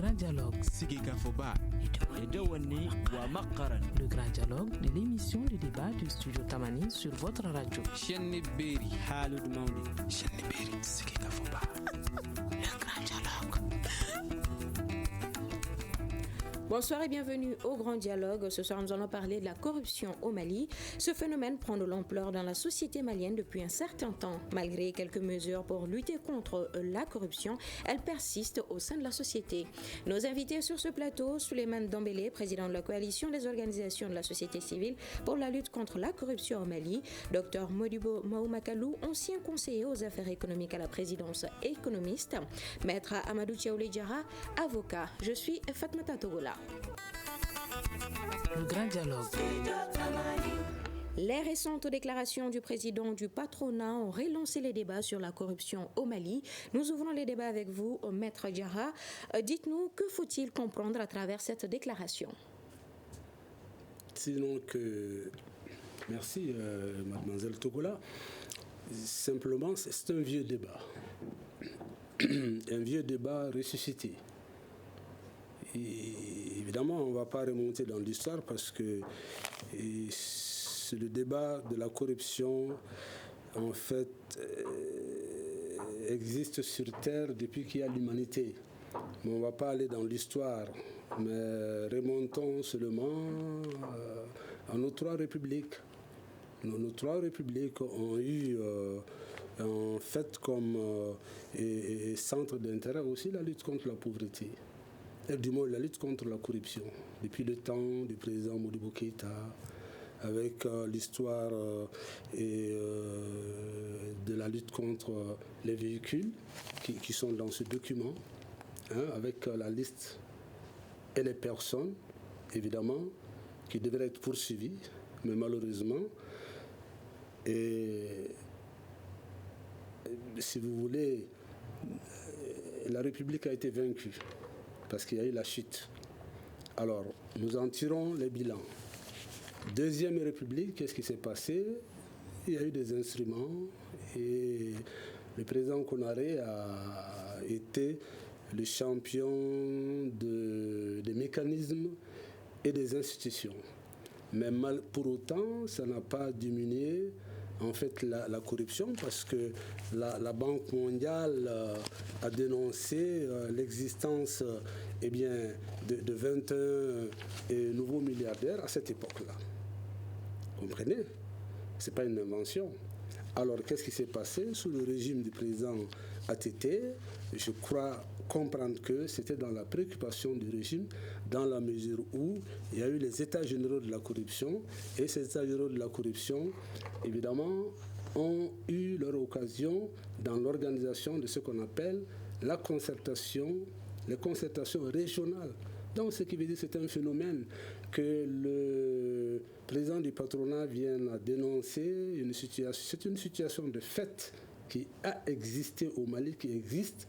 Grand Dialogue. Sigika Foba. Edouani wa Makaran. Le Grand Dialogue de l'émission de débat du Studio Tamani sur votre radio. Chenni Beri. Halud Maudi. Chenni Beri. Sigika Foba. Le Grand Dialogue. Bonsoir et bienvenue au Grand Dialogue. Ce soir, nous allons parler de la corruption au Mali. Ce phénomène prend de l'ampleur dans la société malienne depuis un certain temps. Malgré quelques mesures pour lutter contre la corruption, elle persiste au sein de la société. Nos invités sur ce plateau, Souleymane Dembélé, président de la coalition des organisations de la société civile pour la lutte contre la corruption au Mali, Dr Modibo Maoumakalou, ancien conseiller aux affaires économiques à la présidence et économiste, Maître Amadou Thiaoulé Diarra, avocat. Je suis Fatmata Togola. Le Grand Dialogue. Les récentes déclarations du président du patronat ont relancé les débats sur la corruption au Mali. Nous ouvrons les débats avec vous, Maître Diarra. Dites-nous, que faut-il comprendre à travers cette déclaration? Sinon que... Merci, mademoiselle Togola. Simplement, c'est un vieux débat. Un vieux débat ressuscité. Et évidemment, on ne va pas remonter dans l'histoire parce que le débat de la corruption, en fait, existe sur Terre depuis qu'il y a l'humanité. Mais on ne va pas aller dans l'histoire. Mais remontons seulement à nos trois républiques. Nos trois républiques ont eu, en fait, comme centre d'intérêt aussi la lutte contre la pauvreté. Et du moins la lutte contre la corruption. Depuis le temps du président Modibo Keïta, avec l'histoire de la lutte contre les véhicules qui sont dans ce document, avec la liste et les personnes, évidemment, qui devraient être poursuivies, mais malheureusement, et si vous voulez, la République a été vaincue parce qu'il y a eu la chute. Alors, nous en tirons les bilans. Deuxième République, qu'est-ce qui s'est passé? Il y a eu des instruments et le président Konaré a été le champion des mécanismes et des institutions. Mais pour autant, ça n'a pas diminué en fait la corruption parce que la Banque mondiale a dénoncé l'existence de 21 nouveaux milliardaires à cette époque-là. Comprenez? Ce n'est pas une invention. Alors, qu'est-ce qui s'est passé sous le régime du président ATT? Je crois comprendre que c'était dans la préoccupation du régime, dans la mesure où il y a eu les états généraux de la corruption, et ces états généraux de la corruption, évidemment, ont eu leur occasion dans l'organisation de ce qu'on appelle la concertation, les concertations régionales. Donc, ce qui veut dire que c'est un phénomène que le président du patronat vient à dénoncer. C'est une situation de fait qui a existé au Mali, qui existe.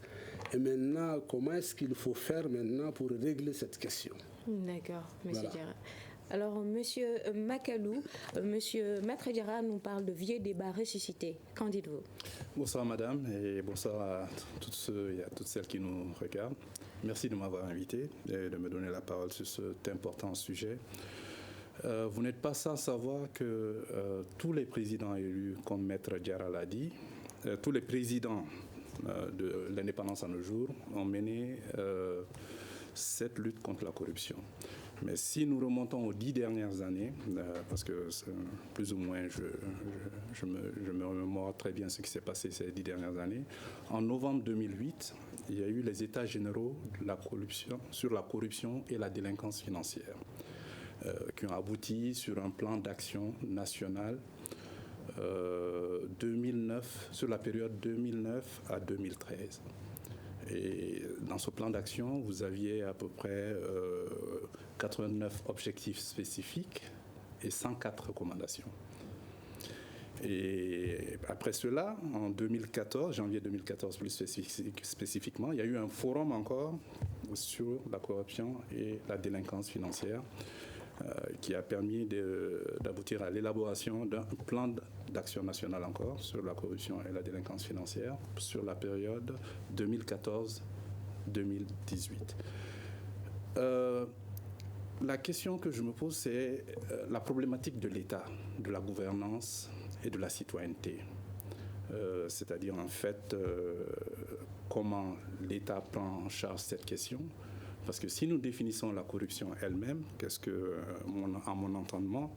Et maintenant, comment est-ce qu'il faut faire maintenant pour régler cette question? D'accord, monsieur Diarra. Alors, monsieur Makalou, monsieur Maître Diarra nous parle de vieux débats ressuscités. Qu'en dites-vous? Bonsoir madame et bonsoir à tous ceux et à toutes celles qui nous regardent. Merci de m'avoir invité et de me donner la parole sur cet important sujet. Vous n'êtes pas sans savoir que tous les présidents élus, comme Maître Diarra l'a dit, tous les présidents de l'indépendance à nos jours ont mené cette lutte contre la corruption. Mais si nous remontons aux 10 dernières années, parce que plus ou moins je me remémore très bien ce qui s'est passé ces 10 dernières années, en novembre 2008, il y a eu les états généraux de la corruption, sur la corruption et la délinquance financière, qui ont abouti sur un plan d'action national 2009, sur la période 2009 à 2013. Et dans ce plan d'action, vous aviez à peu près 89 objectifs spécifiques et 104 recommandations. Et après cela, en 2014, janvier 2014 plus spécifiquement, il y a eu un forum encore sur la corruption et la délinquance financière qui a permis d'aboutir à l'élaboration d'un plan d'action national encore sur la corruption et la délinquance financière sur la période 2014-2018. La question que je me pose, c'est la problématique de l'État, de la gouvernance et de la citoyenneté. C'est-à-dire, en fait, comment l'État prend en charge cette question. Parce que si nous définissons la corruption elle-même, qu'est-ce que, à mon entendement,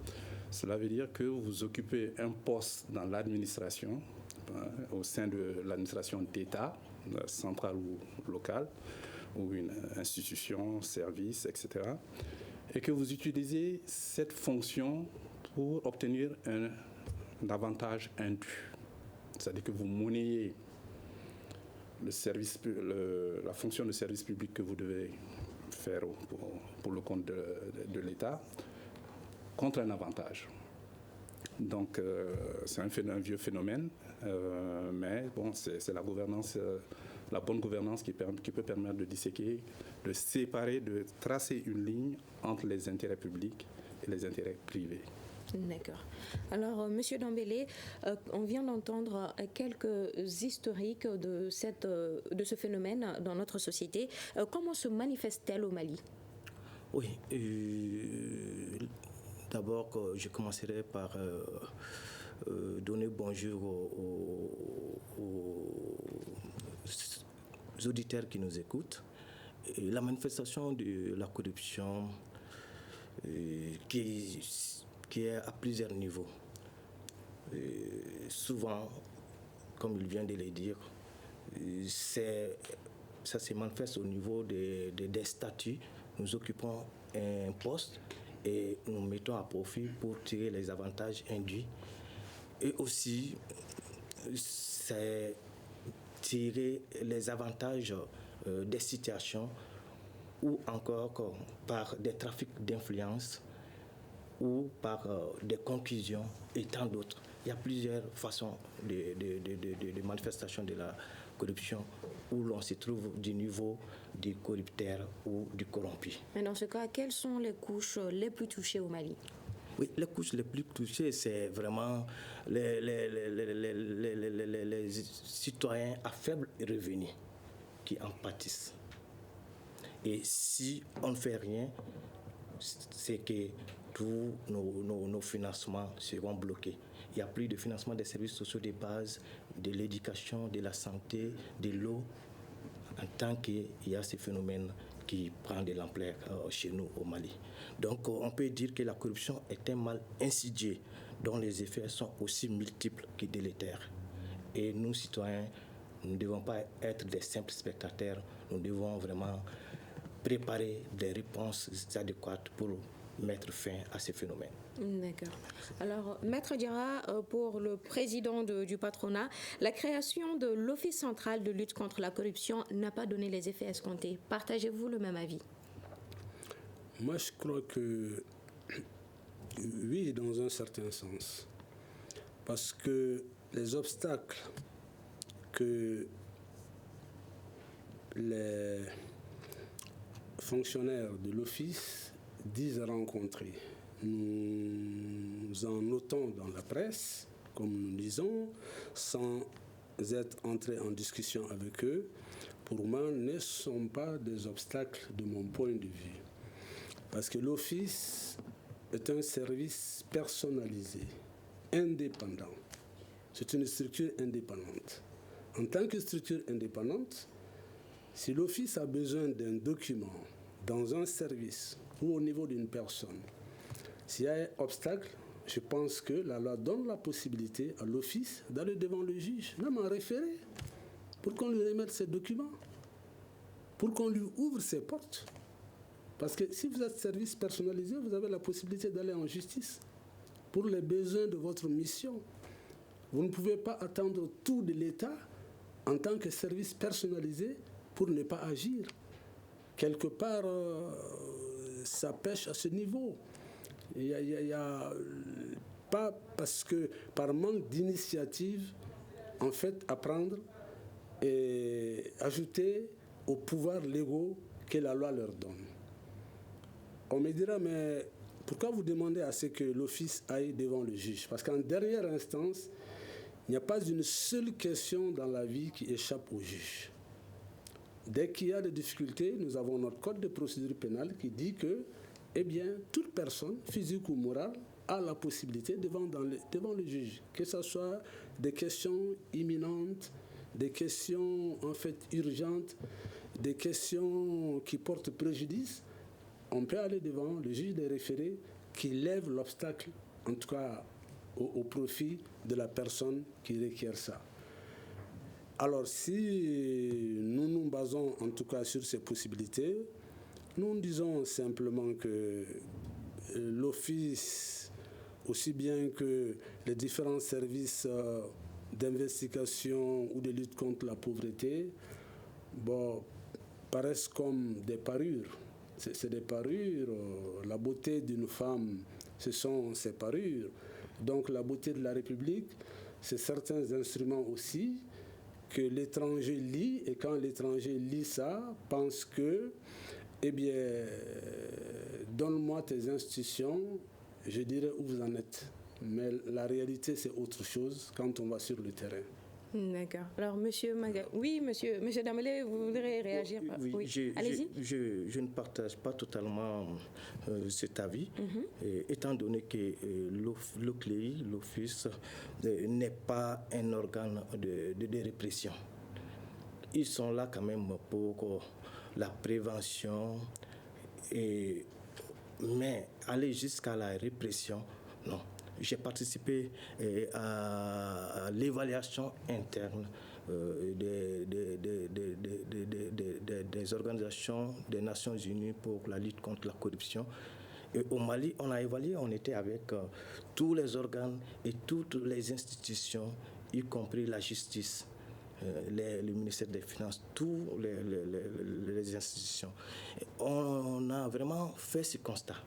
cela veut dire que vous occupez un poste dans l'administration, au sein de l'administration d'État, centrale ou locale, ou une institution, service, etc., et que vous utilisez cette fonction pour obtenir un avantage indu. C'est-à-dire que vous monnayez la fonction de service public que vous devez faire pour le compte de l'État contre un avantage. Donc, c'est un vieux phénomène, mais bon, c'est la gouvernance, la bonne gouvernance qui peut permettre de disséquer, de séparer, de tracer une ligne entre les intérêts publics et les intérêts privés. D'accord. Alors, Monsieur Dambélé, on vient d'entendre quelques historiques de ce phénomène dans notre société. Comment se manifeste-t-elle au Mali? Oui. D'abord, je commencerai par donner bonjour aux auditeurs qui nous écoutent. Et la manifestation de la corruption qui est à plusieurs niveaux. Souvent, comme il vient de le dire, ça se manifeste au niveau des statuts. Nous occupons un poste et nous mettons à profit pour tirer les avantages induits. Et aussi, c'est tirer les avantages des situations ou encore par des trafics d'influence ou par des conclusions et tant d'autres. Il y a plusieurs façons de manifestation de la corruption où l'on se trouve du niveau du corrupteur ou du corrompu. Mais dans ce cas, quelles sont les couches les plus touchées au Mali? Oui, les couches les plus touchées, c'est vraiment les citoyens à faible revenu qui en pâtissent. Et si on ne fait rien, c'est que tous nos financements seront bloqués. Il n'y a plus de financement des services sociaux de base, de l'éducation, de la santé, de l'eau, en tant qu'il y a ce phénomène qui prend de l'ampleur chez nous au Mali. Donc on peut dire que la corruption est un mal insidieux dont les effets sont aussi multiples que délétères. Et nous, citoyens, nous ne devons pas être des simples spectateurs, nous devons vraiment préparer des réponses adéquates pour mettre fin à ces phénomènes. D'accord. Alors, Maître Diarra, pour le président du patronat, la création de l'Office central de lutte contre la corruption n'a pas donné les effets escomptés. Partagez-vous le même avis? Moi, je crois que oui, dans un certain sens. Parce que les obstacles que les fonctionnaires de l'Office disent rencontrer, nous en notons dans la presse, comme nous disons, sans être entrés en discussion avec eux, pour moi, ne sont pas des obstacles de mon point de vue. Parce que l'Office est un service personnalisé, indépendant. C'est une structure indépendante. En tant que structure indépendante, si l'Office a besoin d'un document dans un service ou au niveau d'une personne, s'il y a un obstacle, je pense que la loi donne la possibilité à l'Office d'aller devant le juge, même en référé, pour qu'on lui remette ses documents, pour qu'on lui ouvre ses portes. Parce que si vous êtes service personnalisé, vous avez la possibilité d'aller en justice pour les besoins de votre mission. Vous ne pouvez pas attendre tout de l'État en tant que service personnalisé pour ne pas agir. Quelque part, ça pêche à ce niveau. Il y a pas parce que par manque d'initiative, en fait, à prendre et ajouter aux pouvoirs légaux que la loi leur donne. On me dira, mais pourquoi vous demandez à ce que l'Office aille devant le juge? Parce qu'en dernière instance, il n'y a pas une seule question dans la vie qui échappe au juge. Dès qu'il y a des difficultés, nous avons notre code de procédure pénale qui dit que, eh bien, toute personne, physique ou morale, a la possibilité devant le juge, que ce soit des questions imminentes, des questions en fait urgentes, des questions qui portent préjudice, on peut aller devant le juge des référés qui lève l'obstacle, en tout cas au profit de la personne qui requiert ça. Alors si nous nous basons en tout cas sur ces possibilités, nous disons simplement que l'Office, aussi bien que les différents services d'investigation ou de lutte contre la pauvreté, paraissent comme des parures. C'est des parures. La beauté d'une femme, ce sont ses parures. Donc la beauté de la République, c'est certains instruments aussi que l'étranger lit, et quand l'étranger lit ça, pense que, eh bien, donne-moi tes institutions, je dirais où vous en êtes. Mais la réalité, c'est autre chose quand on va sur le terrain. D'accord. Alors, monsieur Dambélé, vous voudrez réagir? Oui. Allez-y. Je ne partage pas totalement cet avis, étant donné que l'OCLEI, l'Office, n'est pas un organe de répression. Ils sont là quand même pour la prévention, mais aller jusqu'à la répression, non. J'ai participé à l'évaluation interne des organisations des Nations Unies pour la lutte contre la corruption. Et au Mali, on a évalué, on était avec tous les organes et toutes les institutions, y compris la justice, le ministère des Finances, toutes les institutions. Et on a vraiment fait ce constat.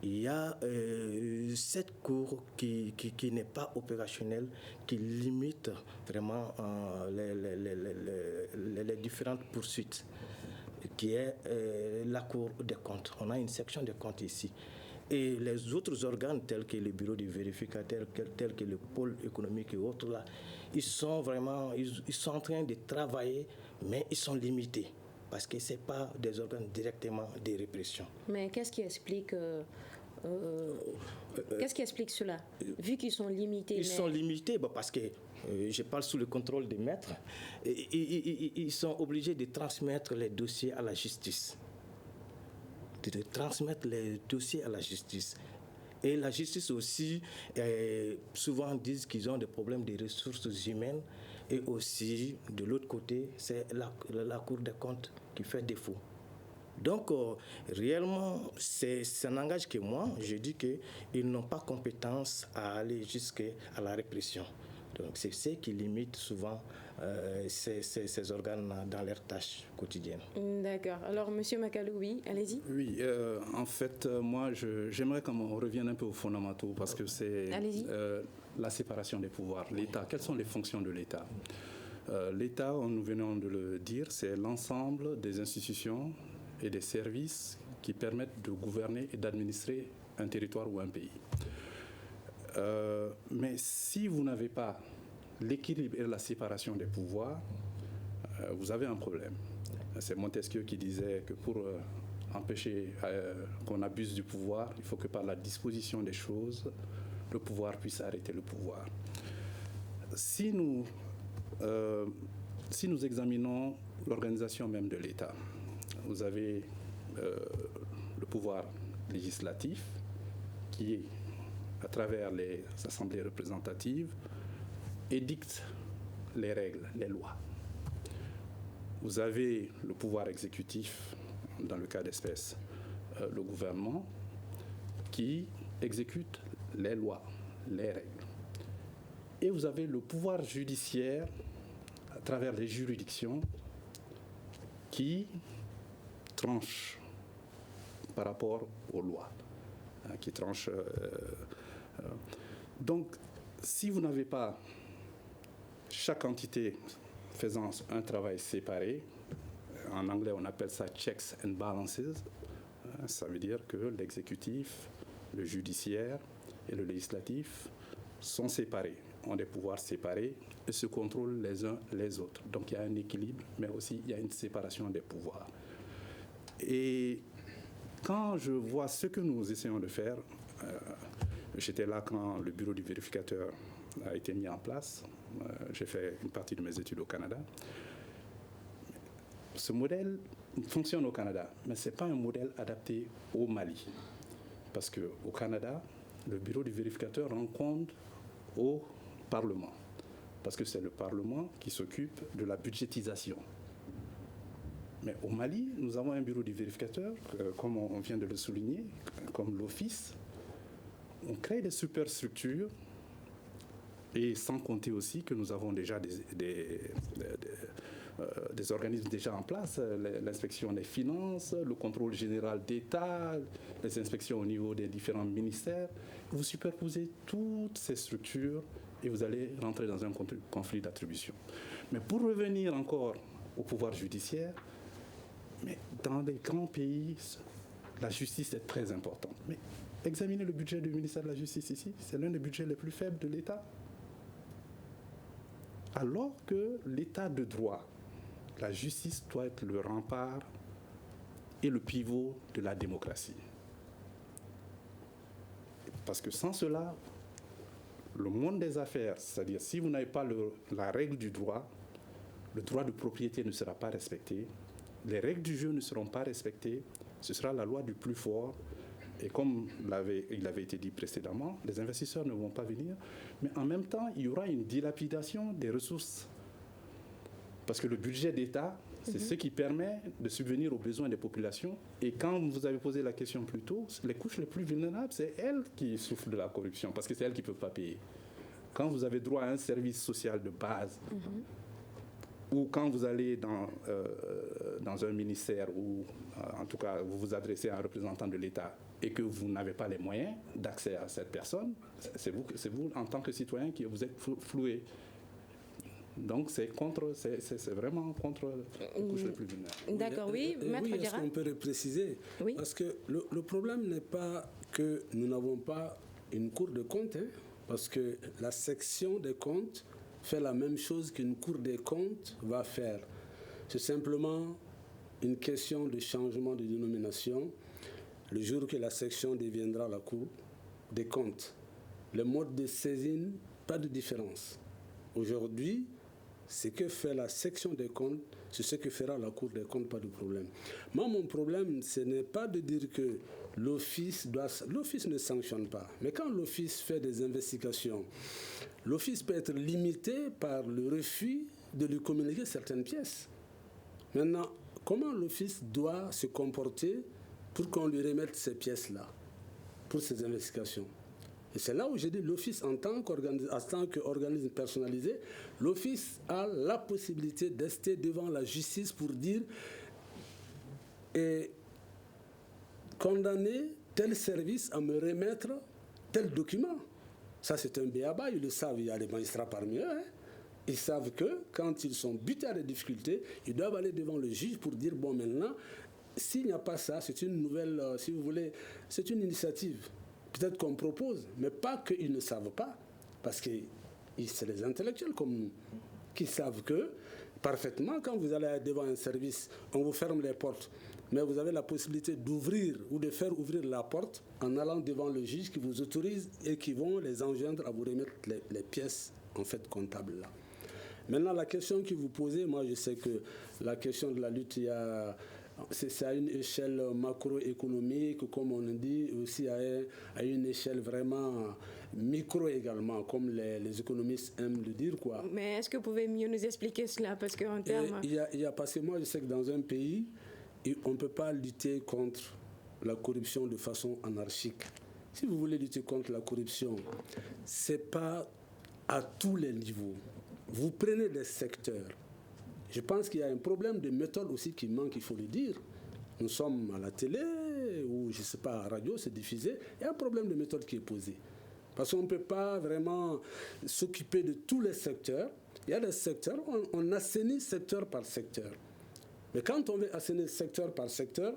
Il y a cette cour qui n'est pas opérationnelle, qui limite vraiment les différentes poursuites, qui est la Cour des comptes. On a une section des comptes ici. Et les autres organes, tels que le bureau du vérificateur, tels que le pôle économique et autres, là, ils sont en train de travailler, mais ils sont limités. Parce que ce n'est pas des organes directement de répression. Mais qu'est-ce qui explique cela, vu qu'ils sont limités? Sont limités parce que, je parle sous le contrôle des maîtres, ils sont obligés de transmettre les dossiers à la justice. Et la justice aussi, souvent disent qu'ils ont des problèmes de ressources humaines. Et aussi, de l'autre côté, c'est la Cour des comptes qui fait défaut. Donc, réellement, ça n'engage que moi. Je dis qu'ils n'ont pas compétence à aller jusqu'à la répression. Donc, c'est ce qui limite souvent ces organes dans leurs tâches quotidiennes. D'accord. Alors, M. Makalou, oui, allez-y. Oui, en fait, moi, j'aimerais qu'on revienne un peu aux fondamentaux, parce que c'est la séparation des pouvoirs. L'État, quelles sont les fonctions de l'État? L'État, nous venons de le dire, c'est l'ensemble des institutions et des services qui permettent de gouverner et d'administrer un territoire ou un pays. Mais si vous n'avez pas l'équilibre et la séparation des pouvoirs, vous avez un problème. C'est Montesquieu qui disait que pour empêcher qu'on abuse du pouvoir, il faut que par la disposition des choses, le pouvoir puisse arrêter le pouvoir. Si nous examinons l'organisation même de l'État, vous avez le pouvoir législatif qui est, à travers les assemblées représentatives, édicte les règles, les lois. Vous avez le pouvoir exécutif, dans le cas d'espèce, le gouvernement, qui exécute les lois, les règles. Et vous avez le pouvoir judiciaire, à travers les juridictions, qui tranche par rapport aux lois, qui tranche. Donc, si vous n'avez pas chaque entité faisant un travail séparé, en anglais on appelle ça checks and balances, ça veut dire que l'exécutif, le judiciaire et le législatif sont séparés. ont des pouvoirs séparés et se contrôlent les uns les autres. Donc il y a un équilibre, mais aussi il y a une séparation des pouvoirs. Et quand je vois ce que nous essayons de faire, j'étais là quand le bureau du vérificateur a été mis en place. J'ai fait une partie de mes études au Canada. Ce modèle fonctionne au Canada, mais ce n'est pas un modèle adapté au Mali. Parce qu'au Canada, le bureau du vérificateur rend compte au Parlement. Parce que c'est le Parlement qui s'occupe de la budgétisation. Mais au Mali, nous avons un bureau du vérificateur, comme on vient de le souligner, comme l'Office. On crée des superstructures, et sans compter aussi que nous avons déjà des organismes déjà en place, l'inspection des finances, le contrôle général d'État, les inspections au niveau des différents ministères. Vous superposez toutes ces structures et vous allez rentrer dans un conflit d'attribution. Mais pour revenir encore au pouvoir judiciaire, mais dans les grands pays, la justice est très importante. Mais examinez le budget du ministère de la Justice ici, c'est l'un des budgets les plus faibles de l'État. Alors que l'État de droit, la justice doit être le rempart et le pivot de la démocratie. Parce que sans cela, le monde des affaires, c'est-à-dire si vous n'avez pas la règle du droit, le droit de propriété ne sera pas respecté, les règles du jeu ne seront pas respectées, ce sera la loi du plus fort. Et comme il avait été dit précédemment, les investisseurs ne vont pas venir, mais en même temps, il y aura une dilapidation des ressources. Parce que le budget d'État, c'est ce qui permet de subvenir aux besoins des populations. Et quand vous avez posé la question plus tôt, les couches les plus vulnérables, c'est elles qui souffrent de la corruption, parce que c'est elles qui ne peuvent pas payer. Quand vous avez droit à un service social de base, ou quand vous allez dans un ministère, ou en tout cas vous vous adressez à un représentant de l'État, et que vous n'avez pas les moyens d'accès à cette personne, c'est vous en tant que citoyen qui vous êtes floué. Donc c'est vraiment contre les couches les plus vulnérables. D'accord, oui, Maître oui, Diarra. est-ce qu'on peut préciser? Oui. Parce que le problème n'est pas que nous n'avons pas une cour de comptes, hein, parce que la section des comptes fait la même chose qu'une cour des comptes va faire. C'est simplement une question de changement de dénomination. Le jour que la section deviendra la cour des comptes, le mode de saisine, pas de différence. Aujourd'hui, ce que fait la section des comptes, c'est ce que fera la Cour des comptes, pas de problème. Moi, mon problème, ce n'est pas de dire que l'Office ne sanctionne pas. Mais quand l'Office fait des investigations, l'Office peut être limité par le refus de lui communiquer certaines pièces. Maintenant, comment l'Office doit se comporter pour qu'on lui remette ces pièces-là, pour ces investigations? Et c'est là où j'ai dit l'Office en tant qu'organisme personnalisé, l'Office a la possibilité d'ester devant la justice pour dire et condamner tel service à me remettre tel document. Ça, c'est un b.a.-ba, ils le savent, il y a des magistrats parmi eux. Hein. Ils savent que quand ils sont butés à des difficultés, ils doivent aller devant le juge pour dire, bon, maintenant, s'il n'y a pas ça, c'est une nouvelle, si vous voulez, c'est une initiative. Peut-être qu'on propose, mais pas qu'ils ne savent pas, parce que c'est les intellectuels comme nous, qui savent que, parfaitement, quand vous allez devant un service, on vous ferme les portes, mais vous avez la possibilité d'ouvrir ou de faire ouvrir la porte en allant devant le juge qui vous autorise et qui vont les enjoindre à vous remettre les pièces, en fait, comptables là. Maintenant, la question que vous posez, moi je sais que la question de la lutte, c'est à une échelle macroéconomique, comme on dit, aussi à une échelle vraiment micro également, comme les économistes aiment le dire, quoi. Mais est-ce que vous pouvez mieux nous expliquer cela? Parce qu'en termes... Parce que moi, je sais que dans un pays, on ne peut pas lutter contre la corruption de façon anarchique. Si vous voulez lutter contre la corruption, ce n'est pas à tous les niveaux. Vous prenez des secteurs. Je pense qu'il y a un problème de méthode aussi qui manque, il faut le dire. Nous sommes à la télé ou, je ne sais pas, à la radio, c'est diffusé. Il y a un problème de méthode qui est posé. Parce qu'on ne peut pas vraiment s'occuper de tous les secteurs. Il y a des secteurs, on assainit secteur par secteur. Mais quand on veut assainir secteur par secteur,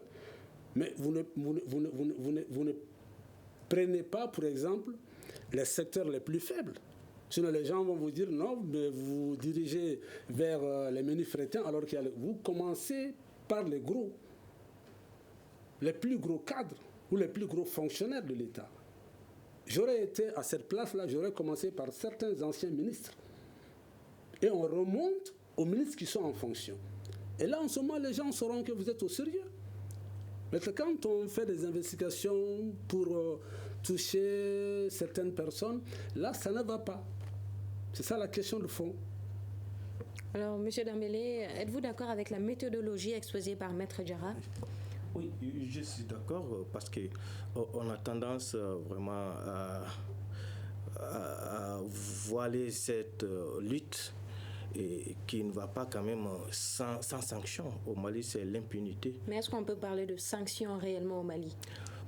mais vous ne prenez pas, par exemple, les secteurs les plus faibles. Sinon, les gens vont vous dire non, mais vous dirigez vers les menus frétins, alors que vous commencez par les gros, les plus gros cadres ou les plus gros fonctionnaires de l'État. J'aurais été à cette place-là, j'aurais commencé par certains anciens ministres. Et on remonte aux ministres qui sont en fonction. Et là, en ce moment, les gens sauront que vous êtes au sérieux. Mais quand on fait des investigations pour toucher certaines personnes, là, ça ne va pas. C'est ça la question de fond. Alors, M. Dambélé, êtes-vous d'accord avec la méthodologie exposée par Maître Diarra? Oui, je suis d'accord parce qu'on a tendance vraiment à voiler cette lutte et qui ne va pas quand même sans sanction. Au Mali, c'est l'impunité. Mais est-ce qu'on peut parler de sanctions réellement au Mali?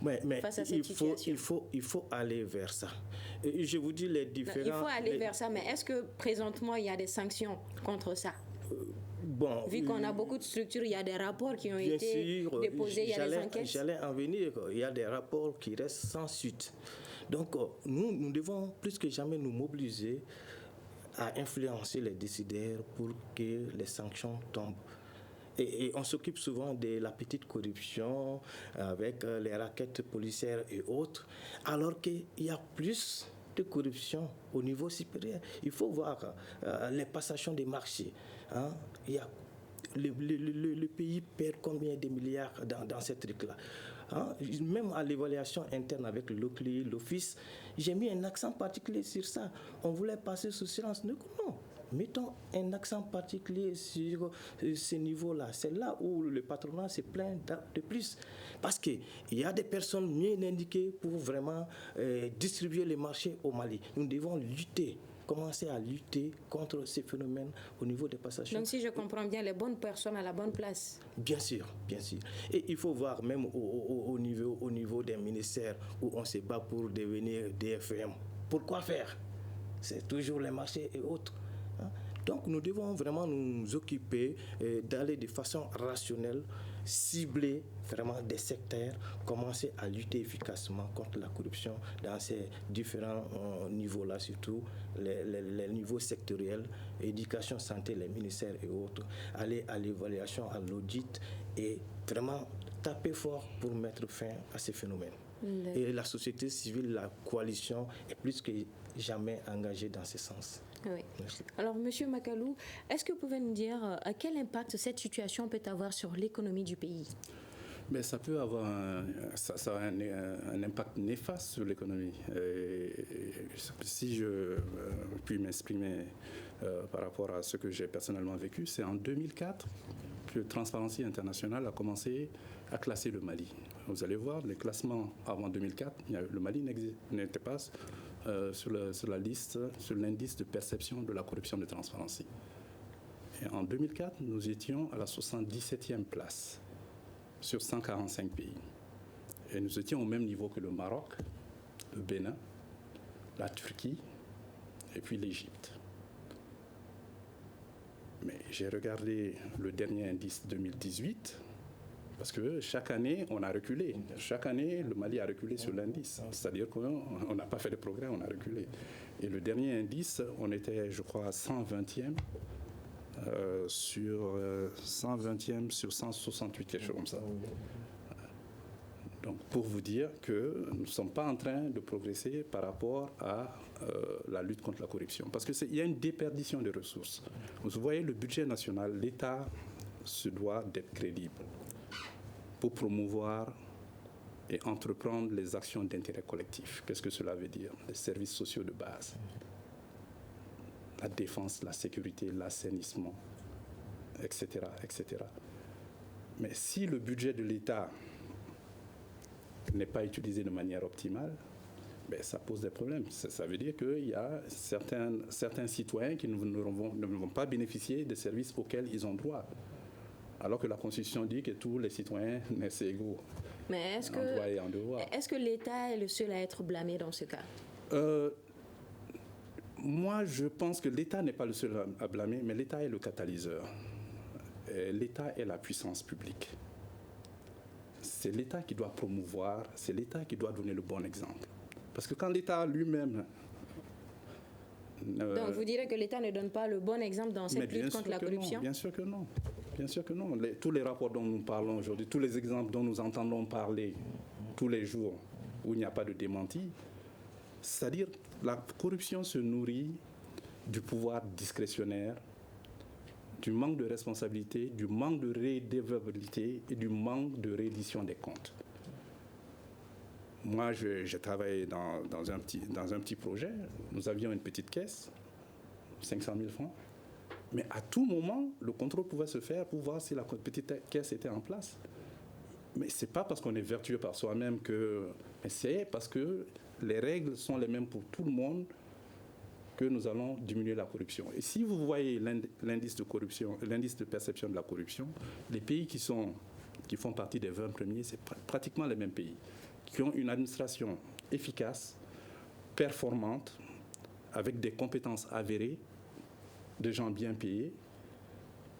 Mais face à cette situation? il faut aller vers ça. Et je vous dis les différents... Il faut aller vers ça, mais est-ce que présentement il y a des sanctions contre ça? Bon, vu qu'on a beaucoup de structures, il y a des rapports qui ont été déposés, il y a des enquêtes. J'allais en venir, il y a des rapports qui restent sans suite. Donc, nous devons plus que jamais nous mobiliser à influencer les décideurs pour que les sanctions tombent. Et on s'occupe souvent de la petite corruption avec les raquettes policières et autres, alors qu'il y a plus de corruption au niveau supérieur. Il faut voir les passations des marchés. Hein? Il y a le pays perd combien de milliards dans ces trucs-là. Hein? Même à l'évaluation interne avec l'OCLI, l'Office, j'ai mis un accent particulier sur ça. On voulait passer sous silence. Non, mettons un accent particulier sur ce niveau-là. C'est là où le patronat se plaint de plus. Parce qu'il y a des personnes mieux indiquées pour vraiment distribuer les marchés au Mali. Nous devons commencer à lutter contre ces phénomènes au niveau des passations. Donc si je comprends bien, les bonnes personnes à la bonne place. Bien sûr, bien sûr. Et il faut voir même au niveau des ministères où on se bat pour devenir DFM. Pourquoi faire? C'est toujours les marchés et autres. Donc nous devons vraiment nous occuper d'aller de façon rationnelle, cibler vraiment des secteurs, commencer à lutter efficacement contre la corruption dans ces différents niveaux-là, surtout les niveaux sectoriels, éducation, santé, les ministères et autres, aller à l'évaluation, à l'audit et vraiment taper fort pour mettre fin à ces phénomènes. Et la société civile, la coalition est plus que jamais engagée dans ce sens. Oui. Merci. Alors, M. Makalou, est-ce que vous pouvez nous dire quel impact cette situation peut avoir sur l'économie du pays? Mais ça peut avoir un impact néfaste sur l'économie. Si je puis m'exprimer par rapport à ce que j'ai personnellement vécu, c'est en 2004 que Transparency International a commencé à classer le Mali. Vous allez voir, les classements avant 2004, le Mali n'était pas sur la liste, sur l'indice de perception de la corruption de Transparency. Et en 2004, nous étions à la 77e place sur 145 pays. Et nous étions au même niveau que le Maroc, le Bénin, la Turquie et puis l'Égypte. Mais j'ai regardé le dernier indice 2018, parce que chaque année, on a reculé. Chaque année, le Mali a reculé sur l'indice. C'est-à-dire qu'on n'a pas fait de progrès, on a reculé. Et le dernier indice, on était, je crois, à 120e, sur 168, quelque chose comme ça. Donc, pour vous dire que nous ne sommes pas en train de progresser par rapport à la lutte contre la corruption. Parce qu'il y a une déperdition de ressources. Vous voyez, le budget national, l'État se doit d'être crédible pour promouvoir et entreprendre les actions d'intérêt collectif. Qu'est-ce que cela veut dire? Les services sociaux de base, la défense, la sécurité, l'assainissement, etc., etc. Mais si le budget de l'État n'est pas utilisé de manière optimale, ça pose des problèmes. Ça veut dire qu'il y a certains citoyens qui ne vont pas bénéficier des services auxquels ils ont droit. Alors que la Constitution dit que tous les citoyens naissent égaux. Mais est-ce que l'État est le seul à être blâmé dans ce cas? Moi, je pense que l'État n'est pas le seul à blâmer, mais l'État est le catalyseur. L'État est la puissance publique. C'est l'État qui doit promouvoir, c'est l'État qui doit donner le bon exemple. Parce que quand l'État lui-même Donc vous direz que l'État ne donne pas le bon exemple dans cette lutte contre la corruption? Bien sûr que non. Bien sûr que non. Tous les rapports dont nous parlons aujourd'hui, tous les exemples dont nous entendons parler tous les jours, où il n'y a pas de démenti, c'est-à-dire la corruption se nourrit du pouvoir discrétionnaire, du manque de responsabilité, du manque de redevabilité et du manque de reddition des comptes. Moi, j'ai travaillé dans un petit projet. Nous avions une petite caisse, 500 000 francs. Mais à tout moment, le contrôle pouvait se faire pour voir si la petite caisse était en place. Mais ce n'est pas parce qu'on est vertueux par soi-même que... C'est parce que les règles sont les mêmes pour tout le monde que nous allons diminuer la corruption. Et si vous voyez l'indice de corruption, l'indice de perception de la corruption, les pays qui font partie des 20 premiers, c'est pratiquement les mêmes pays, qui ont une administration efficace, performante, avec des compétences avérées, des gens bien payés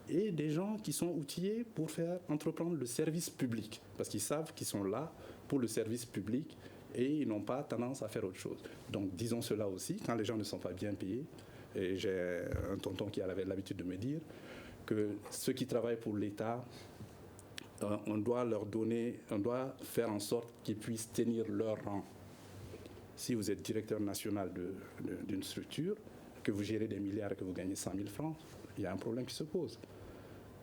et des gens qui sont outillés pour faire entreprendre le service public, parce qu'ils savent qu'ils sont là pour le service public et ils n'ont pas tendance à faire autre chose. Donc disons cela aussi, quand les gens ne sont pas bien payés, et j'ai un tonton qui avait l'habitude de me dire que ceux qui travaillent pour l'État, on doit faire en sorte qu'ils puissent tenir leur rang. Si vous êtes directeur national d'une structure, que vous gérez des milliards et que vous gagnez 100 000 francs, il y a un problème qui se pose.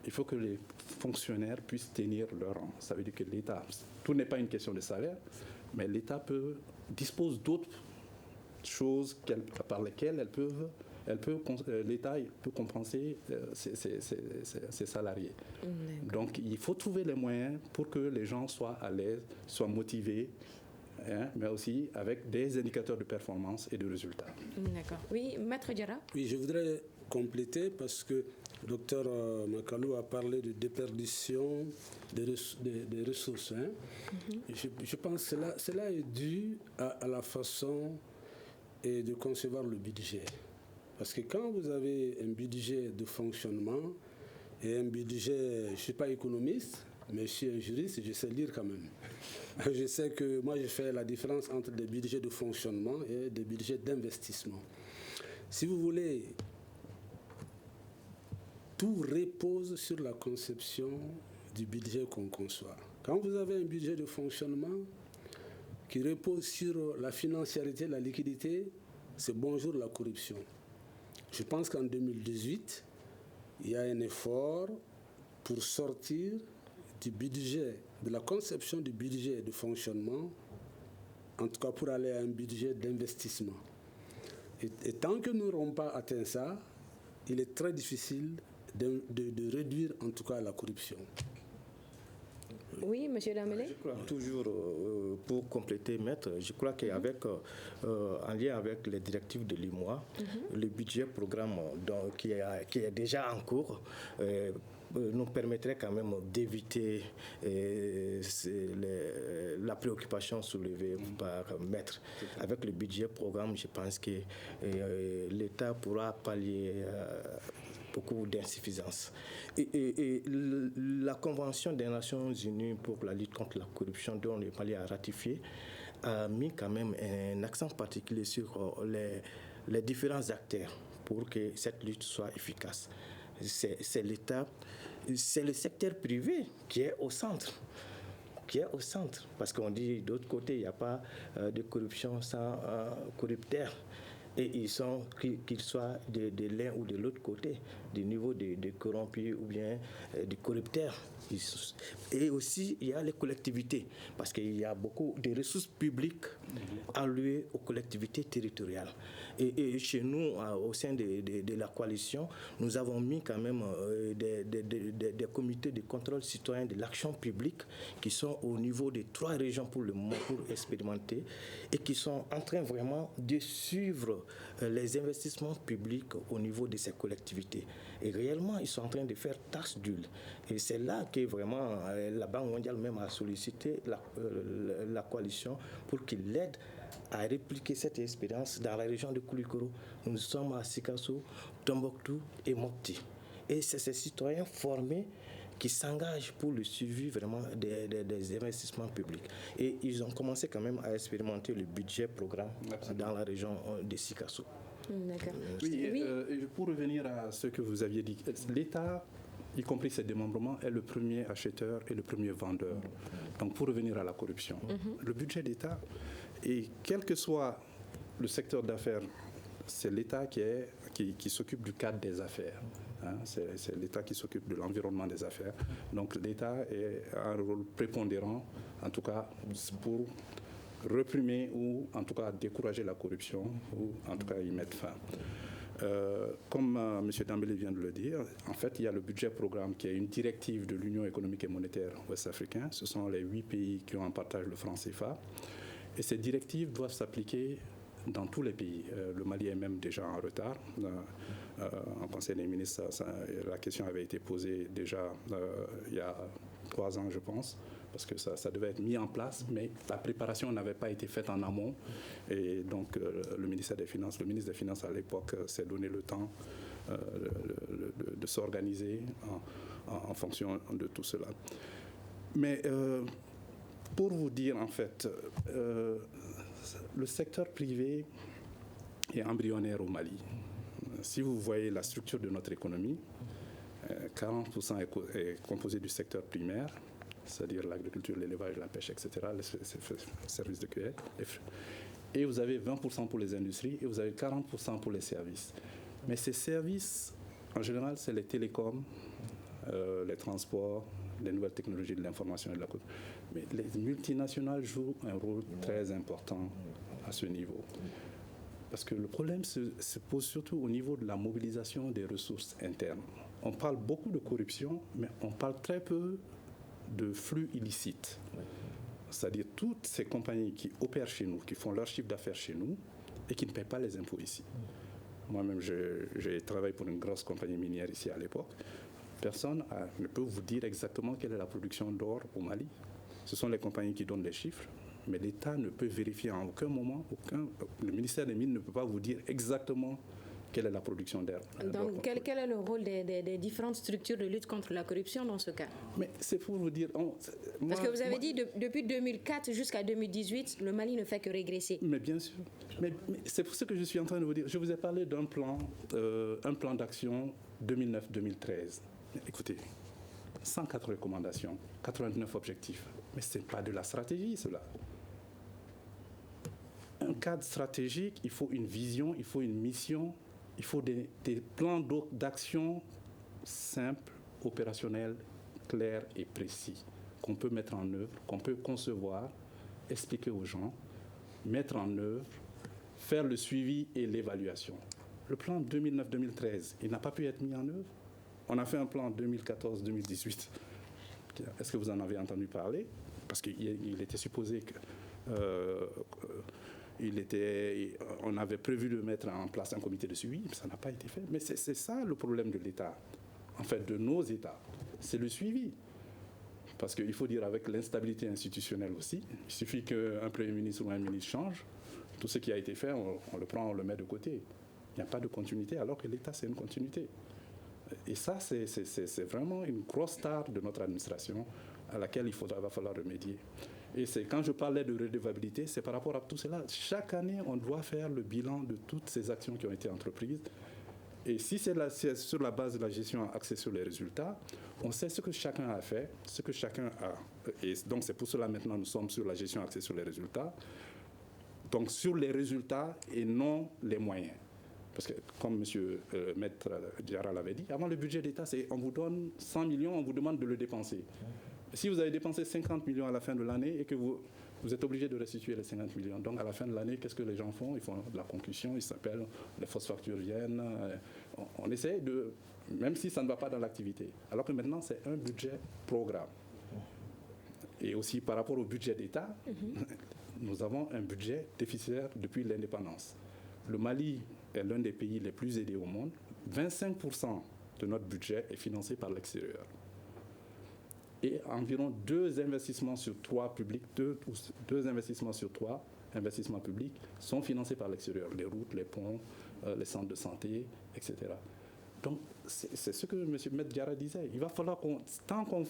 Il faut que les fonctionnaires puissent tenir leur rang. Ça veut dire que l'État, tout n'est pas une question de salaire, mais l'État dispose d'autres choses par lesquelles l'État peut compenser ses salariés. Donc il faut trouver les moyens pour que les gens soient à l'aise, soient motivés, mais aussi avec des indicateurs de performance et de résultats. D'accord. Oui, Maître Diarra? Oui, je voudrais compléter parce que le docteur Makalou a parlé de déperdition des ressources. Je pense que cela est dû à la façon de concevoir le budget. Parce que quand vous avez un budget de fonctionnement et un budget, je ne suis pas économiste, mais je suis un juriste, je sais lire quand même. Je sais que moi, je fais la différence entre des budgets de fonctionnement et des budgets d'investissement. Si vous voulez, tout repose sur la conception du budget qu'on conçoit. Quand vous avez un budget de fonctionnement qui repose sur la financiarité, la liquidité, c'est bonjour la corruption. Je pense qu'en 2018, il y a un effort pour sortir du budget, de la conception du budget de fonctionnement, en tout cas pour aller à un budget d'investissement. Et tant que nous n'aurons pas atteint ça, il est très difficile de réduire en tout cas la corruption. Oui, M. Damele. Je crois toujours, pour compléter, Maître, je crois qu'avec, en lien avec les directives de l'UEMOA, le budget programme qui est déjà en cours, nous permettrait quand même d'éviter la préoccupation soulevée par Maître. Avec le budget programme, je pense que l'État pourra pallier beaucoup d'insuffisances. Et la Convention des Nations Unies pour la lutte contre la corruption, dont le Mali a ratifié, a mis quand même un accent particulier sur les différents acteurs pour que cette lutte soit efficace. C'est l'État, c'est le secteur privé qui est au centre. Parce qu'on dit d'autre côté, il n'y a pas de corruption sans corrupteur. Et qu'ils soient de l'un ou de l'autre côté, du niveau des corrompus ou bien des corrupteurs. Et aussi, il y a les collectivités, parce qu'il y a beaucoup de ressources publiques allouées aux collectivités territoriales. Et chez nous, au sein de la coalition, nous avons mis quand même des comités de contrôle citoyen de l'action publique qui sont au niveau des 3 régions pour le moment pour expérimenter et qui sont en train vraiment de suivre les investissements publics au niveau de ces collectivités. Et réellement, ils sont en train de faire tache d'huile. Et c'est là que vraiment la Banque mondiale même a sollicité la coalition pour qu'il l'aide à répliquer cette expérience dans la région de Koulikoro. Nous sommes à Sikasso, Tombouctou et Mopti. Et c'est ces citoyens formés qui s'engagent pour le suivi vraiment des investissements publics. Et ils ont commencé quand même à expérimenter le budget programme dans la région de Sikasso. D'accord. Oui, Oui. pour revenir à ce que vous aviez dit, l'État, y compris ses démembrements, est le premier acheteur et le premier vendeur. Donc pour revenir à la corruption, le budget d'État, et quel que soit le secteur d'affaires, c'est l'État qui s'occupe du cadre des affaires. Hein, c'est l'État qui s'occupe de l'environnement des affaires. Donc l'État a un rôle prépondérant, en tout cas pour réprimer ou en tout cas décourager la corruption ou en tout cas y mettre fin. Comme M. Dambélé vient de le dire, en fait, il y a le budget programme qui est une directive de l'Union économique et monétaire ouest-africaine. Ce sont les 8 pays qui ont en partage le franc CFA. Et ces directives doivent s'appliquer dans tous les pays. Le Mali est même déjà en retard. En Conseil des ministres, la question avait été posée déjà il y a 3 ans, je pense, parce que ça devait être mis en place, mais la préparation n'avait pas été faite en amont. Et donc, le ministre des Finances à l'époque s'est donné le temps de s'organiser en fonction de tout cela. Mais pour vous dire, en fait, le secteur privé est embryonnaire au Mali. Si vous voyez la structure de notre économie, 40% est composé du secteur primaire, c'est-à-dire l'agriculture, l'élevage, la pêche, etc., les services de cueillette. Et vous avez 20% pour les industries et vous avez 40% pour les services. Mais ces services, en général, c'est les télécoms, les transports, les nouvelles technologies de l'information et de la culture. Mais les multinationales jouent un rôle très important à ce niveau. Parce que le problème se pose surtout au niveau de la mobilisation des ressources internes. On parle beaucoup de corruption, mais on parle très peu de flux illicites. C'est-à-dire toutes ces compagnies qui opèrent chez nous, qui font leur chiffre d'affaires chez nous et qui ne paient pas les impôts ici. Moi-même, j'ai travaillé pour une grosse compagnie minière ici à l'époque. Personne ne peut vous dire exactement quelle est la production d'or au Mali. Ce sont les compagnies qui donnent les chiffres, mais l'État ne peut vérifier en aucun moment, le ministère des Mines ne peut pas vous dire exactement quelle est la production d'or. Donc, quel est le rôle des différentes structures de lutte contre la corruption dans ce cas? Mais c'est pour vous dire... Parce que vous avez dit, depuis 2004 jusqu'à 2018, le Mali ne fait que régresser. Mais bien sûr. Mais c'est pour ça que je suis en train de vous dire. Je vous ai parlé d'un plan d'action 2009-2013. Écoutez, 104 recommandations, 89 objectifs. Mais ce n'est pas de la stratégie, cela. Un cadre stratégique, il faut une vision, il faut une mission, il faut des plans d'action simples, opérationnels, clairs et précis, qu'on peut mettre en œuvre, qu'on peut concevoir, expliquer aux gens, mettre en œuvre, faire le suivi et l'évaluation. Le plan 2009-2013, il n'a pas pu être mis en œuvre. On a fait un plan 2014-2018. Est-ce que vous en avez entendu parler? Parce qu'il était supposé que... on avait prévu de mettre en place un comité de suivi, mais ça n'a pas été fait. Mais c'est ça le problème de l'État, en fait, de nos États. C'est le suivi. Parce qu'il faut dire, avec l'instabilité institutionnelle aussi, il suffit qu'un Premier ministre ou un ministre change, tout ce qui a été fait, on le prend, on le met de côté. Il n'y a pas de continuité, alors que l'État, c'est une continuité. Et ça, c'est vraiment une grosse tare de notre administration à laquelle va falloir remédier. Et quand je parlais de redevabilité, c'est par rapport à tout cela. Chaque année, on doit faire le bilan de toutes ces actions qui ont été entreprises. Et si c'est sur la base de la gestion axée sur les résultats, on sait ce que chacun a fait, ce que chacun a. Et donc, c'est pour cela maintenant nous sommes sur la gestion axée sur les résultats. Donc, sur les résultats et non les moyens. Parce que, comme M. Maître Diarra l'avait dit, avant le budget d'État, on vous donne 100 millions, on vous demande de le dépenser. Si vous avez dépensé 50 millions à la fin de l'année et que vous êtes obligé de restituer les 50 millions, donc à la fin de l'année, qu'est-ce que les gens font? Ils font de la concussion, ils s'appellent, les fausses factures viennent. On essaie de, même si ça ne va pas dans l'activité. Alors que maintenant, c'est un budget programme. Et aussi par rapport au budget d'État, nous avons un budget déficitaire depuis l'indépendance. Le Mali est l'un des pays les plus aidés au monde. 25% de notre budget est financé par l'extérieur. Et environ 2 investissements sur 3 publics, 2 investissements sur 3 investissements publics sont financés par l'extérieur. Les routes, les ponts, les centres de santé, etc. Donc, c'est ce que M. Maître Diarra disait. Il va falloir tant qu'on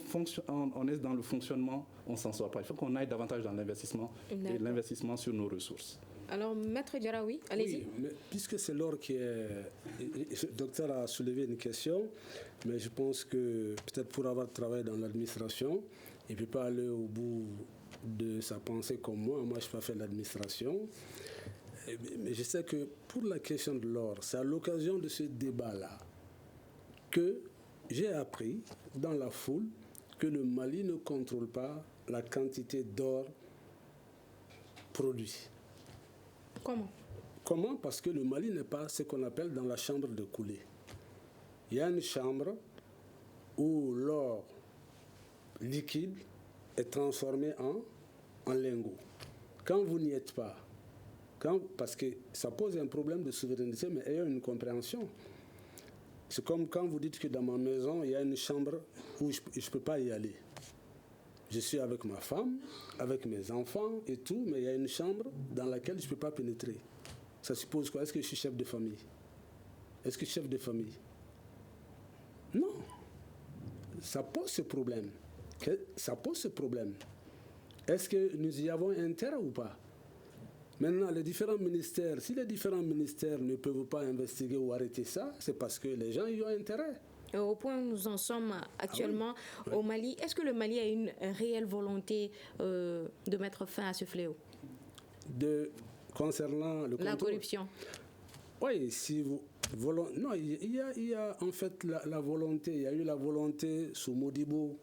est dans le fonctionnement, on ne s'en sort pas. Il faut qu'on aille davantage dans l'investissement et l'investissement sur nos ressources. Alors, Maître Diaraoui, allez-y. Oui, mais puisque c'est l'or qui est... Le docteur a soulevé une question, mais je pense que peut-être pour avoir travaillé dans l'administration, il ne peut pas aller au bout de sa pensée comme moi. Moi, je n'ai pas fait l'administration. Mais je sais que pour la question de l'or, c'est à l'occasion de ce débat-là que j'ai appris dans la foule que le Mali ne contrôle pas la quantité d'or produit. Comment? Parce que le Mali n'est pas ce qu'on appelle dans la chambre de coulée. Il y a une chambre où l'or liquide est transformé en lingots. Quand vous n'y êtes pas, parce que ça pose un problème de souveraineté, mais ayant une compréhension. C'est comme quand vous dites que dans ma maison, il y a une chambre où je ne peux pas y aller. Je suis avec ma femme, avec mes enfants et tout, mais il y a une chambre dans laquelle je ne peux pas pénétrer. Ça suppose quoi? Est-ce que je suis chef de famille? Est-ce que je suis chef de famille? Non. Ça pose ce problème. Ça pose ce problème. Est-ce que nous y avons intérêt ou pas? Maintenant, les différents ministères, si les différents ministères ne peuvent pas investiguer ou arrêter ça, c'est parce que les gens y ont intérêt. Au point où nous en sommes actuellement au Mali, est-ce que le Mali a une réelle volonté de mettre fin à ce fléau? Concernant le la corruption. Oui, si vous... Non, il y a en fait la volonté. Il y a eu la volonté sous Modibo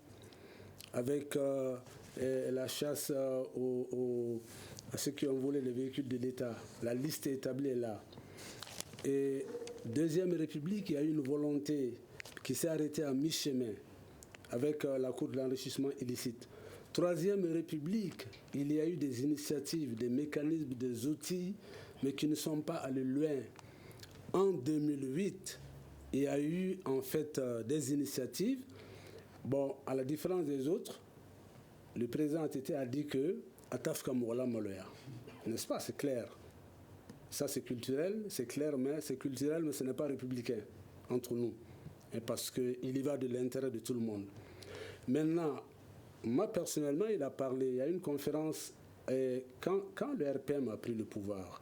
avec la chasse à ceux qui ont volé les véhicules de l'État. La liste est établie là. Et Deuxième République, il y a eu une volonté qui s'est arrêtée à mi-chemin avec la Cour de l'enrichissement illicite. Troisième République, il y a eu des initiatives, des mécanismes, des outils, mais qui ne sont pas allés loin. En 2008, il y a eu en fait des initiatives. Bon, à la différence des autres, le président a dit que Atafka Mouala Maloya. N'est-ce pas? C'est clair. Ça, c'est culturel, c'est clair, mais c'est culturel, mais ce n'est pas républicain entre nous. Et parce qu'il y va de l'intérêt de tout le monde. Maintenant, moi, personnellement, il a parlé, il y a une conférence, et quand le RPM a pris le pouvoir,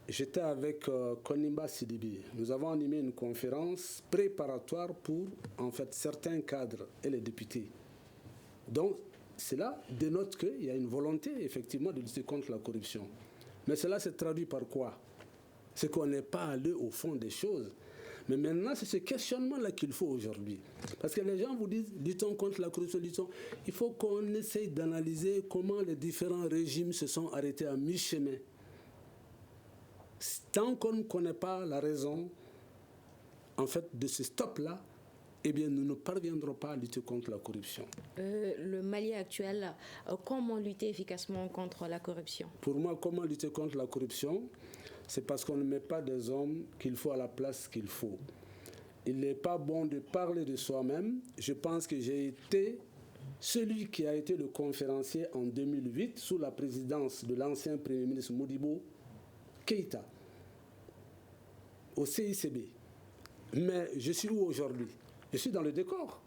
j'étais avec Konimba Sidibi. Nous avons animé une conférence préparatoire pour, en fait, certains cadres et les députés. Donc, cela dénote qu'il y a une volonté, effectivement, de lutter contre la corruption. Mais cela se traduit par quoi? C'est qu'on n'est pas allé au fond des choses. Mais maintenant, c'est ce questionnement-là qu'il faut aujourd'hui. Parce que les gens vous disent, luttons contre la corruption, il faut qu'on essaye d'analyser comment les différents régimes se sont arrêtés à mi-chemin. Tant qu'on ne connaît pas la raison, en fait, de ce stop-là, eh bien, nous ne parviendrons pas à lutter contre la corruption. Le Mali actuel, comment lutter efficacement contre la corruption? Pour moi, comment lutter contre la corruption? C'est parce qu'on ne met pas des hommes qu'il faut à la place qu'il faut. Il n'est pas bon de parler de soi-même. Je pense que j'ai été celui qui a été le conférencier en 2008 sous la présidence de l'ancien Premier ministre Modibo Keïta au CICB. Mais je suis où aujourd'hui? Je suis dans le décor.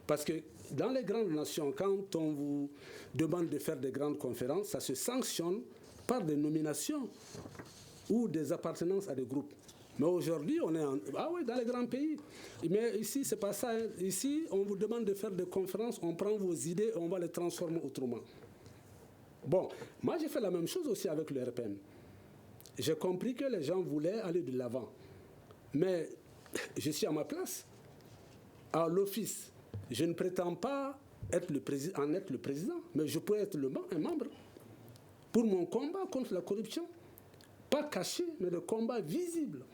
Parce que dans les grandes nations, quand on vous demande de faire des grandes conférences, ça se sanctionne par des nominations ou des appartenances à des groupes. Mais aujourd'hui, on est dans les grands pays. Mais ici, c'est pas ça. Ici, on vous demande de faire des conférences, on prend vos idées et on va les transformer autrement. Bon, moi j'ai fait la même chose aussi avec le RPM. J'ai compris que les gens voulaient aller de l'avant. Mais je suis à ma place. À l'office, je ne prétends pas être le président, mais je peux être un membre pour mon combat contre la corruption. Pas caché, mais de combat visible.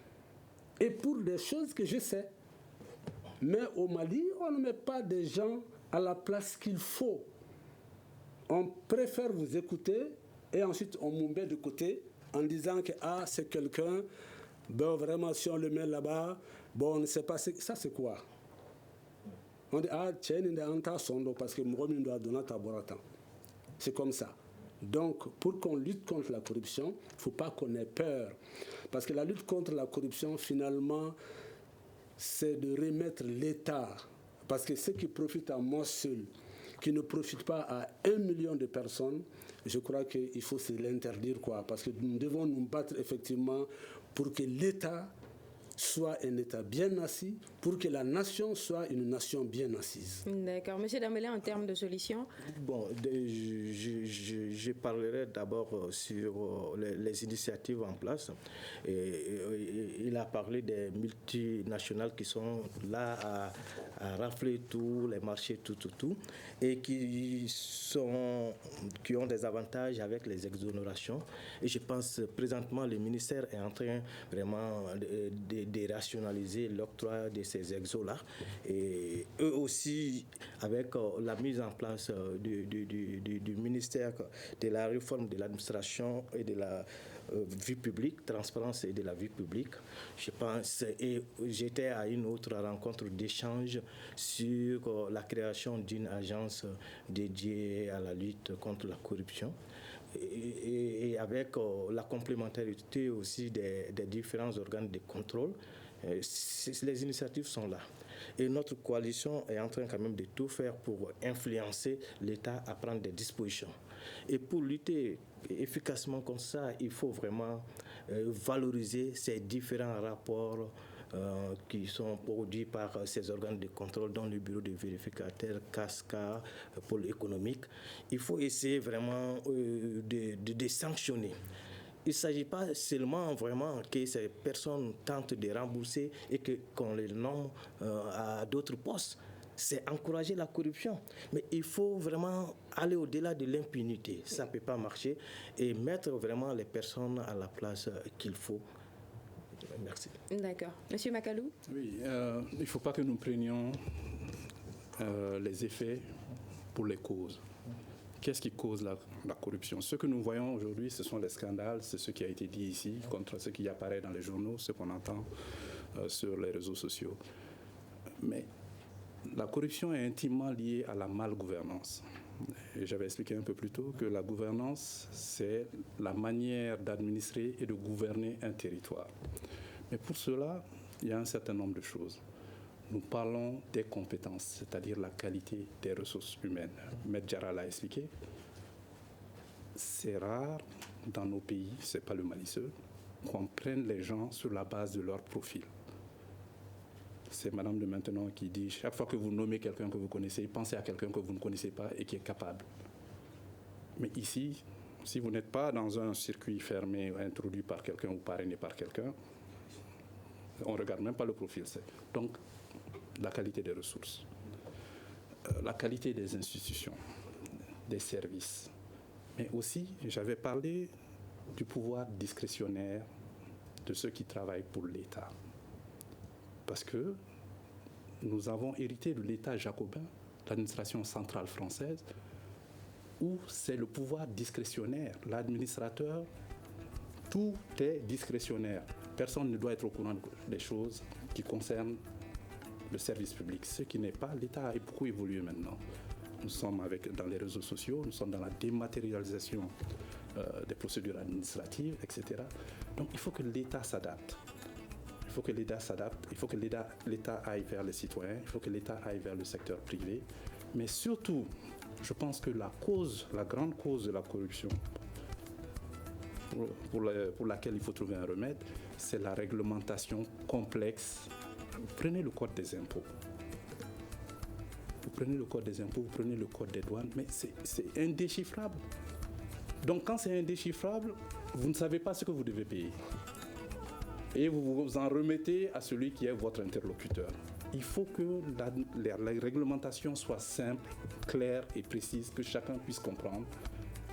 Et pour des choses que je sais. Mais au Mali, on ne met pas des gens à la place qu'il faut. On préfère vous écouter et ensuite on vous met de côté en disant que c'est quelqu'un, bon, vraiment, si on le met là-bas, bon, on ne sait pas, ça c'est quoi? On dit, tiens, il est en tas sondo parce que moi, je dois donner ta boratan. C'est comme ça. Donc, pour qu'on lutte contre la corruption, il ne faut pas qu'on ait peur. Parce que la lutte contre la corruption, finalement, c'est de remettre l'État. Parce que ceux qui profitent à moi seul, qui ne profite pas à 1 million de personnes, je crois qu'il faut se l'interdire, parce que nous devons nous battre effectivement pour que l'État soit un État bien assis, pour que la nation soit une nation bien assise. D'accord. Monsieur Dambélé, en termes de solutions? Bon, je parlerai d'abord sur les initiatives en place. Il a parlé des multinationales qui sont là à rafler tous les marchés, tout, et qui ont des avantages avec les exonérations. Et je pense présentement le ministère est en train vraiment de rationaliser l'octroi de ces exos-là. Et eux aussi, avec la mise en place du ministère de la réforme de l'administration et de la vie publique, transparence et de la vie publique, je pense, et j'étais à une autre rencontre d'échange sur la création d'une agence dédiée à la lutte contre la corruption. Et avec la complémentarité aussi des différents organes de contrôle, les initiatives sont là. Et notre coalition est en train quand même de tout faire pour influencer l'État à prendre des dispositions. Et pour lutter efficacement comme ça, il faut vraiment valoriser ces différents rapports qui sont produits par ces organes de contrôle, dont le bureau de vérificateurs, CASCA, pôle économique. Il faut essayer vraiment de sanctionner. Il ne s'agit pas seulement vraiment que ces personnes tentent de rembourser et qu'on les nomme à d'autres postes. C'est encourager la corruption. Mais il faut vraiment aller au-delà de l'impunité. Ça ne peut pas marcher. Et mettre vraiment les personnes à la place qu'il faut. Merci. D'accord. Monsieur Makalou? Oui, il ne faut pas que nous prenions les effets pour les causes. Qu'est-ce qui cause la corruption? Ce que nous voyons aujourd'hui, ce sont les scandales, c'est ce qui a été dit ici, contre ce qui apparaît dans les journaux, ce qu'on entend sur les réseaux sociaux. Mais la corruption est intimement liée à la malgouvernance. Et j'avais expliqué un peu plus tôt que la gouvernance, c'est la manière d'administrer et de gouverner un territoire. Mais pour cela, il y a un certain nombre de choses. Nous parlons des compétences, c'est-à-dire la qualité des ressources humaines. Maître Diarra l'a expliqué. C'est rare dans nos pays, ce n'est pas le Mali seul, qu'on prenne les gens sur la base de leur profil. C'est Madame de Maintenant qui dit, chaque fois que vous nommez quelqu'un que vous connaissez, pensez à quelqu'un que vous ne connaissez pas et qui est capable. Mais ici, si vous n'êtes pas dans un circuit fermé, introduit par quelqu'un ou parrainé par quelqu'un, on ne regarde même pas le profil. Donc, la qualité des ressources, la qualité des institutions, des services. Mais aussi, j'avais parlé du pouvoir discrétionnaire de ceux qui travaillent pour l'État. Parce que nous avons hérité de l'État jacobin, l'administration centrale française, où c'est le pouvoir discrétionnaire. L'administrateur, tout est discrétionnaire. Personne ne doit être au courant des choses qui concernent le service public. Ce qui n'est pas, l'État a beaucoup évolué maintenant. Nous sommes dans les réseaux sociaux, nous sommes dans la dématérialisation des procédures administratives, etc. Donc il faut que l'État s'adapte. Il faut que l'État s'adapte, il faut que l'État aille vers les citoyens, il faut que l'État aille vers le secteur privé. Mais surtout, je pense que la grande cause de la corruption, pour laquelle il faut trouver un remède, c'est la réglementation complexe. Vous prenez le code des impôts. Vous prenez le code des impôts, vous prenez le code des douanes, mais c'est indéchiffrable. Donc quand c'est indéchiffrable, vous ne savez pas ce que vous devez payer. Et vous vous en remettez à celui qui est votre interlocuteur. Il faut que la réglementation soit simple, claire et précise, que chacun puisse comprendre.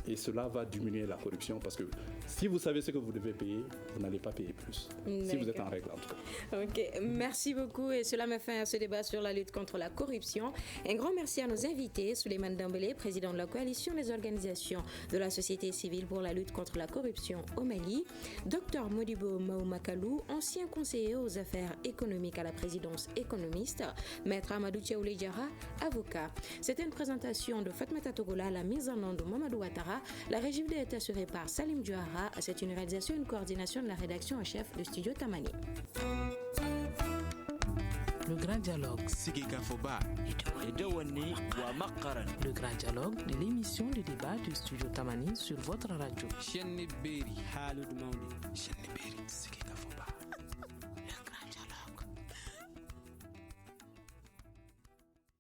Et cela va diminuer la corruption parce que si vous savez ce que vous devez payer, vous n'allez pas payer plus. Si vous êtes en règle, en tout cas. Ok, merci beaucoup. Et cela met fin à ce débat sur la lutte contre la corruption. Un grand merci à nos invités, Souleymane Dambélé, président de la coalition des organisations de la société civile pour la lutte contre la corruption au Mali, Dr Modibo Makalou, ancien conseiller aux affaires économiques à la présidence économiste, Maître Amadou Tchaoulé Diarra, avocat. C'était une présentation de Fatmata Togola, la mise en onde de Mamadou Ouattara. La régie est assurée par Salim Diouara. C'est une réalisation et une coordination de la rédaction en chef de Studio Tamani. Le grand dialogue. Sigi ka fɔ ba. Edewani wa makaran. Le grand dialogue de l'émission de débat du studio Tamani sur votre radio. Chaîne Beri. Halud Maudi. Chaîne Beri. Sigi ka fɔ ba.